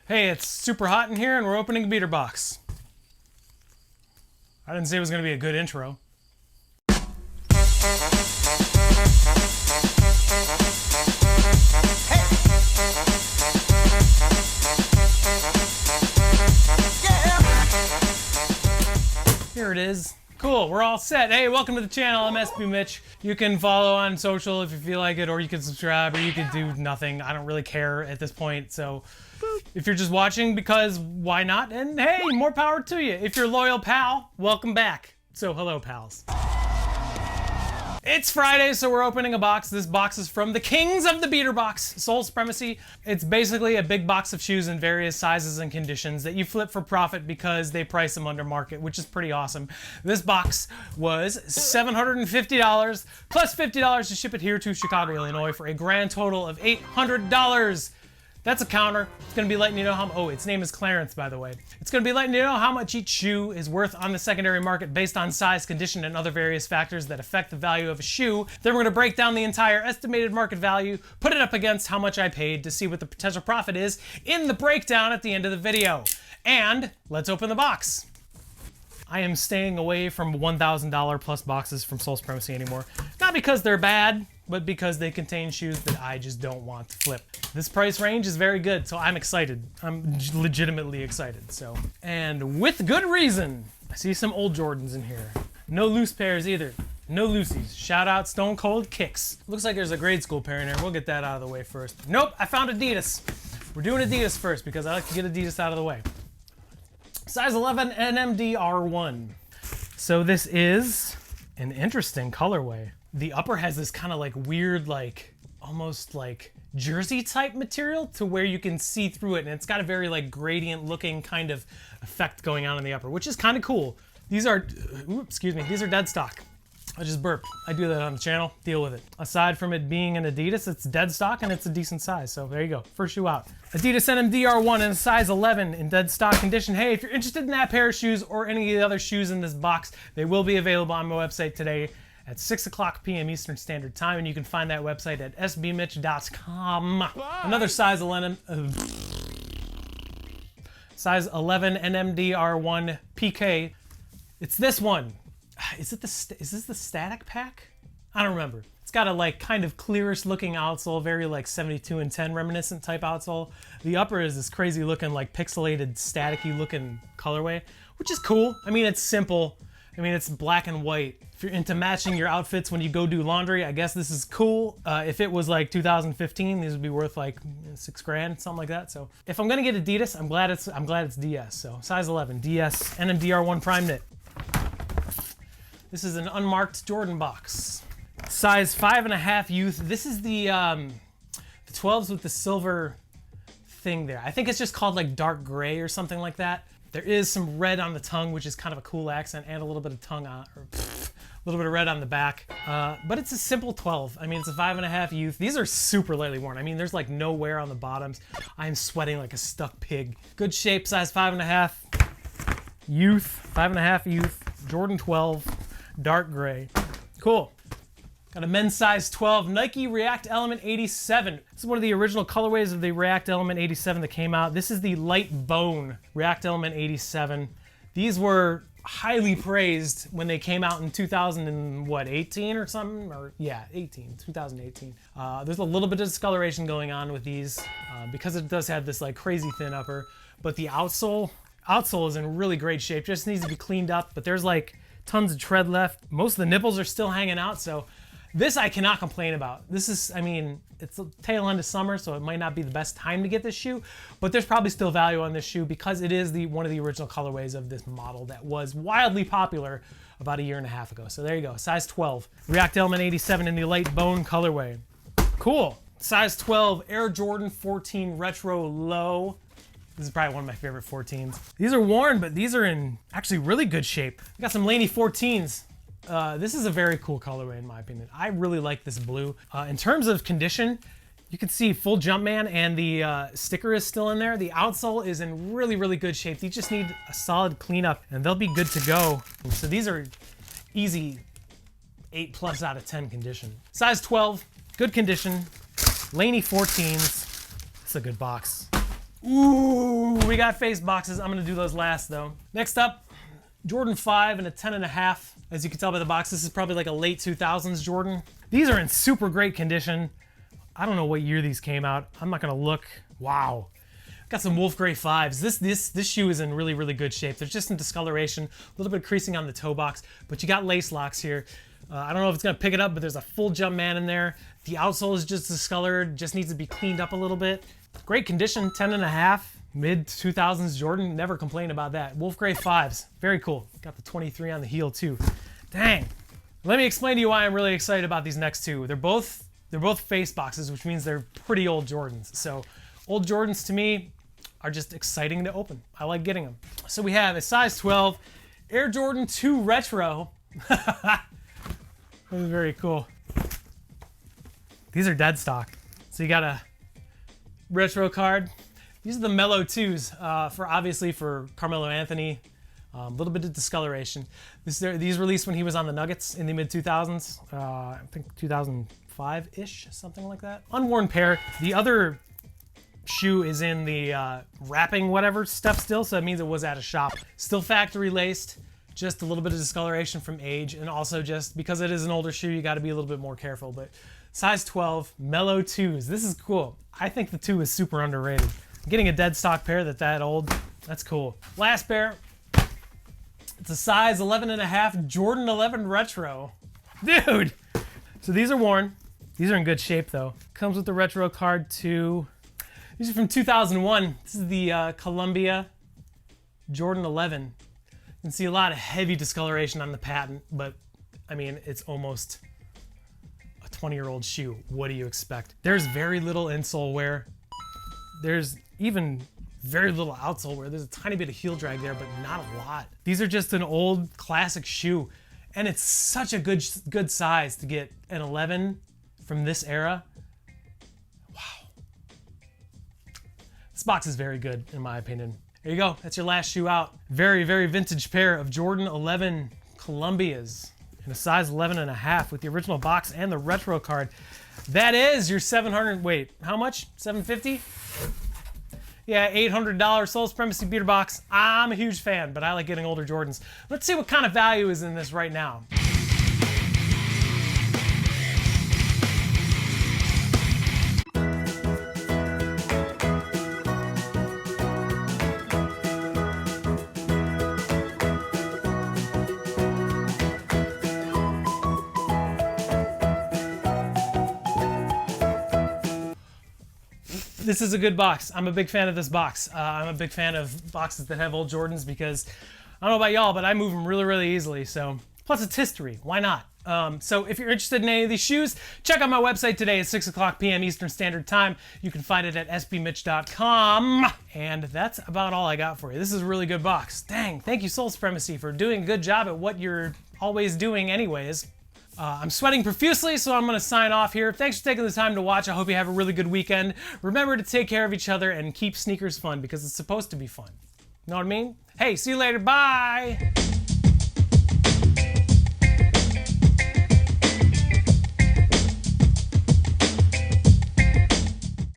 Hey, it's super hot in here and we're opening a beater box. I didn't say it was going to be a good intro. Here it is. Cool, we're all set. Hey, welcome to the channel. I'm SB Mitch. You can follow on social if you feel like it, or you can subscribe, or you can do nothing. I don't really care at this point, so if you're just watching, because why not? And hey, more power to you. If you're a loyal pal, welcome back. So hello, pals. It's Friday, so we're opening a box. This box is from the kings of the beater box, Supremacy. It's basically a big box of shoes in various sizes and conditions that you flip for profit because they price them under market, which is pretty awesome. This box was $750 plus $50 to ship it here to Chicago, Illinois for a grand total of $800. That's a counter. It's gonna be letting you know how, oh, its name is Clarence, by the way. It's gonna be letting you know how much each shoe is worth on the secondary market based on size, condition, and other various factors that affect the value of a shoe. Then we're gonna break down the entire estimated market value, put it up against how much I paid to see what the potential profit is in the breakdown at the end of the video. And let's open the box. I am staying away from $1,000 plus boxes from Supremacy anymore. Not because they're bad, but because they contain shoes that I just don't want to flip. This price range is very good, so I'm excited. I'm legitimately excited, so. And with good reason. I see some old Jordans in here. No loose pairs either. No loosies. Shout out Stone Cold Kicks. Looks like there's a grade school pair in there. We'll get that out of the way first. Nope, I found Adidas. We're doing Adidas first because I like to get Adidas out of the way. Size 11 NMDR1. So this is an interesting colorway. The upper has this kind of like weird, like almost like jersey type material to where you can see through it, and it's got a very like gradient looking kind of effect going on in the upper, which is kind of cool. These are, excuse me, these are dead stock. I just burped. I do that on the channel. Deal with it. Aside from it being an Adidas, it's dead stock and it's a decent size. So there you go. First shoe out. Adidas NMDR1 in a size 11 in dead stock condition. Hey, if you're interested in that pair of shoes or any of the other shoes in this box, they will be available on my website today at 6 o'clock p.m. Eastern Standard Time, and you can find that website at sbmitch.com. Another size 11 NMDR1 PK. It's this one. Is this the static pack? I don't remember. It's got a like kind of clearish looking outsole, very like 72 and 10 reminiscent type outsole. The upper is this crazy looking like pixelated staticky looking colorway, which is cool. I mean, it's simple. I mean, it's black and white. If you're into matching your outfits when you go do laundry, I guess this is cool. If it was like 2015, these would be worth like $6 grand, something like that. So if I'm gonna get Adidas, I'm glad it's DS. So size 11, DS, NMDR1 Prime Knit. This is an unmarked Jordan box. Size 5.5 youth. This is the 12s with the silver thing there. I think it's just called like dark gray or something like that. There is some red on the tongue, which is kind of a cool accent, and a little bit of tongue on, or a little bit of red on the back. But it's a simple 12. I mean, it's a 5.5 youth. These are super lightly worn. I mean, there's like no wear on the bottoms. I'm sweating like a stuck pig. Good shape, size 5.5 youth, 5.5 youth, Jordan 12, dark gray. Cool. Got a men's size 12 Nike React Element 87. This is one of the original colorways of the React Element 87 that came out. This is the light bone React Element 87. These were highly praised when they came out in 2018 or something, or yeah, 2018. There's a little bit of discoloration going on with these because it does have this like crazy thin upper, but the outsole is in really great shape. Just needs to be cleaned up, but there's like tons of tread left. Most of the nipples are still hanging out, so this I cannot complain about. This is, I mean, it's the tail end of summer, so it might not be the best time to get this shoe, but there's probably still value on this shoe because it is one of the original colorways of this model that was wildly popular about 1.5 years ago. So there you go, size 12. React Element 87 in the light bone colorway. Cool. Size 12 Air Jordan 14 Retro Low. This is probably one of my favorite 14s. These are worn, but these are in actually really good shape. I got some Laney 14s. This is a very cool colorway in my opinion. I really like this blue. In terms of condition, you can see full Jumpman and the sticker is still in there. The outsole is in really, really good shape. These just need a solid cleanup and they'll be good to go. So these are easy 8+ out of 10 condition. Size 12, good condition, Laney 14s. It's a good box. Ooh, we got face boxes. I'm gonna do those last though. Next up, Jordan 5 and a 10.5. As you can tell by the box, this is probably like a late 2000s Jordan. These are in super great condition. I don't know what year these came out. I'm not gonna look. Wow. Got some Wolf Gray 5s. This shoe is in really, really good shape. There's just some discoloration, a little bit of creasing on the toe box, but you got lace locks here. I don't know if it's gonna pick it up, but there's a full jump man in there. The outsole is just discolored, just needs to be cleaned up a little bit. Great condition, 10.5, mid 2000s Jordan, never complain about that. Wolf Gray 5s, very cool. Got the 23 on the heel too. Dang. Let me explain to you why I'm really excited about these next two. They're both face boxes, which means they're pretty old Jordans. So old Jordans to me are just exciting to open. I like getting them. So we have a size 12 Air Jordan 2 Retro. This is very cool. These are dead stock. So you got a retro card. These are the Mellow 2s obviously for Carmelo Anthony. A little bit of discoloration. These released when he was on the Nuggets in the mid 2000s. I think 2005-ish, something like that. Unworn pair. The other shoe is in the wrapping whatever stuff still, so that means it was at a shop. Still factory laced. Just a little bit of discoloration from age, and also just because it is an older shoe, you got to be a little bit more careful. But size 12, Mellow 2s. This is cool. I think the 2 is super underrated. Getting a dead stock pair that old, that's cool. Last pair, it's a size 11.5 Jordan 11 Retro. Dude! So these are worn. These are in good shape though. Comes with the retro card too. These are from 2001. This is the Columbia Jordan 11. You can see a lot of heavy discoloration on the patent, but I mean, it's almost a 20-year-old shoe. What do you expect? There's very little insole wear. There's even very little outsole wear. There's a tiny bit of heel drag there, but not a lot. These are just an old classic shoe, and it's such a good size to get an 11 from this era. Wow. This box is very good, in my opinion. There you go. That's your last shoe out. Very, very vintage pair of Jordan 11 Columbias in a size 11.5 with the original box and the retro card. That is your 700, wait, how much? 750? Yeah, $800 Soul Supremacy beater box. I'm a huge fan, but I like getting older Jordans. Let's see what kind of value is in this right now. This is a good box. I'm a big fan of this box. I'm a big fan of boxes that have old Jordans because I don't know about y'all, but I move them really, really easily. So, plus it's history. Why not? So if you're interested in any of these shoes, check out my website today at 6 o'clock p.m. Eastern Standard Time. You can find it at sbmitch.com. And that's about all I got for you. This is a really good box. Dang, thank you Soul Supremacy for doing a good job at what you're always doing anyways. I'm sweating profusely, so I'm going to sign off here. Thanks for taking the time to watch. I hope you have a really good weekend. Remember to take care of each other and keep sneakers fun because it's supposed to be fun. You know what I mean? Hey, see you later. Bye!